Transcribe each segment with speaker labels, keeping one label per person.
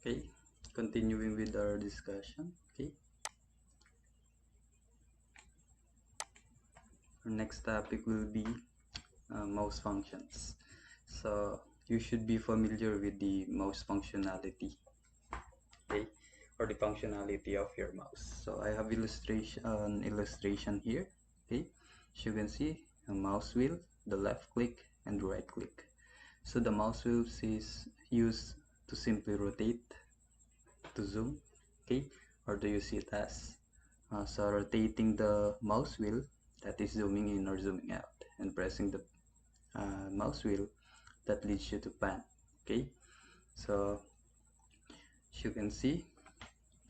Speaker 1: Okay, continuing with our discussion. Okay, our next topic will be mouse functions. So you should be familiar with the mouse functionality, okay, or the functionality of your mouse. So I have illustration here. Okay, as you can see, a mouse wheel, the left click and the right click. So the mouse wheel is used to simply rotate, to zoom, okay, or do you see it as so rotating the mouse wheel, that is zooming in or zooming out, and pressing the mouse wheel, that leads you to pan. Okay, so as you can see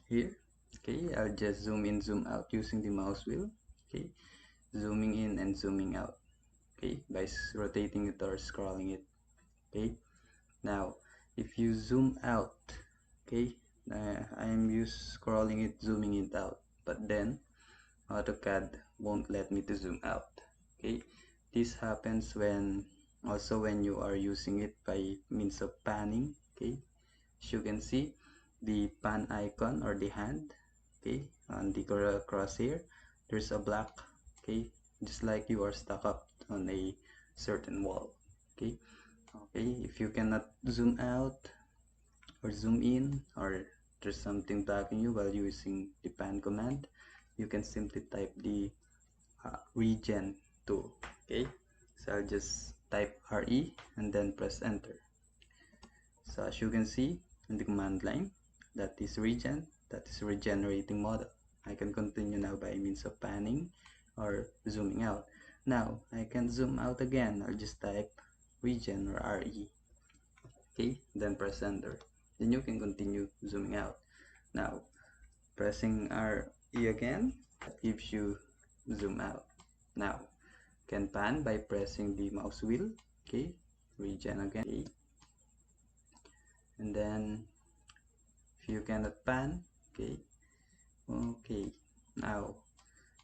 Speaker 1: here, okay, I'll just zoom in, zoom out using the mouse wheel. Okay, zooming in and zooming out, okay, by rotating it or scrolling it. Okay, now if you zoom out, okay, I'm used scrolling it, zooming it out, but then AutoCAD won't let me to zoom out. Okay, this happens when you are using it by means of panning. Okay, as you can see, the pan icon or the hand, okay, on the crosshair, there's a black, okay, just like you are stuck up on a certain wall. Okay, if you cannot zoom out or zoom in, or there's something blocking you while using the pan command, you can simply type the regen tool. Okay, so I'll just type RE and then press enter. So as you can see in the command line, that is regen, that is regenerating model. I can continue now by means of panning or zooming out. Now I can zoom out again. I'll just type regen or RE. Okay, then press enter. Then you can continue zooming out. Now pressing RE again, that gives you zoom out. Now can pan by pressing the mouse wheel. Okay, regen again. Okay. And then if you cannot pan, okay, now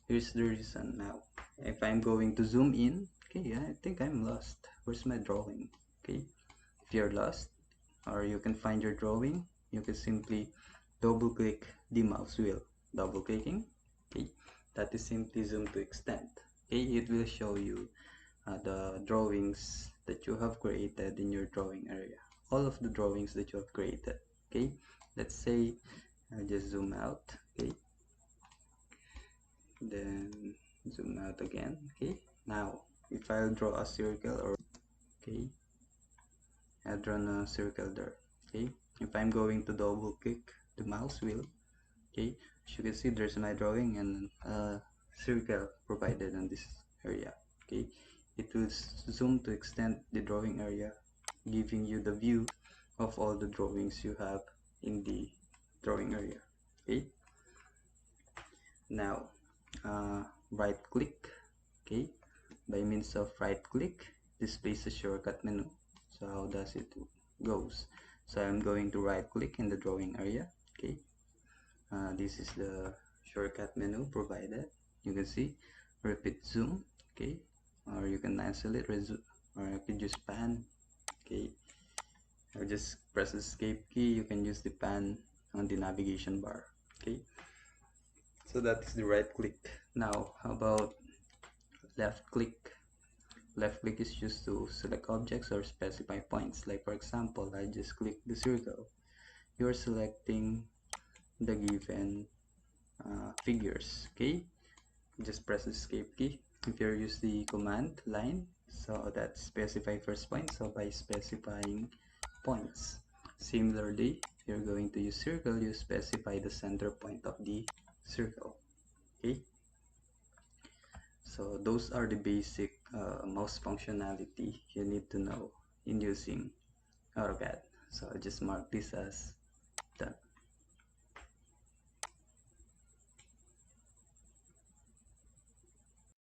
Speaker 1: here's the reason. Now if I'm going to zoom in, okay, I think I'm lost. Where's my drawing? Okay, if you're lost or you can find your drawing, you can simply double click the mouse wheel. Double clicking, okay, that is simply zoom to extend. Okay, it will show you the drawings that you have created in your drawing area, all of the drawings that you have created. Okay, let's say I just zoom out. Okay, then zoom out again. Okay, now if I'll draw a circle, or okay, I'll draw a circle there. Okay, if I'm going to double click the mouse wheel, okay, as you can see, there's my drawing and a circle provided in this area. Okay, it will zoom to extend the drawing area, giving you the view of all the drawings you have in the drawing area. Okay, now right click. Okay, by means of right click, displays a shortcut menu. So how does it goes? So I'm going to right click in the drawing area. Okay, this is the shortcut menu provided. You can see repeat zoom. Okay, or you can isolate, or you can just pan. Okay, or just press the escape key. You can use the pan on the navigation bar. Okay, so that is the right click. Now how about left click? Left click is used to select objects or specify points. Like for example, I just click the circle. You're selecting the given figures. Okay, just press the escape key. If you use the command line, so that specify first point, so by specifying points. Similarly, if you're going to use circle, you specify the center point of the circle. Okay, so those are the basic mouse functionality you need to know in using AutoCAD. So I just mark this as done.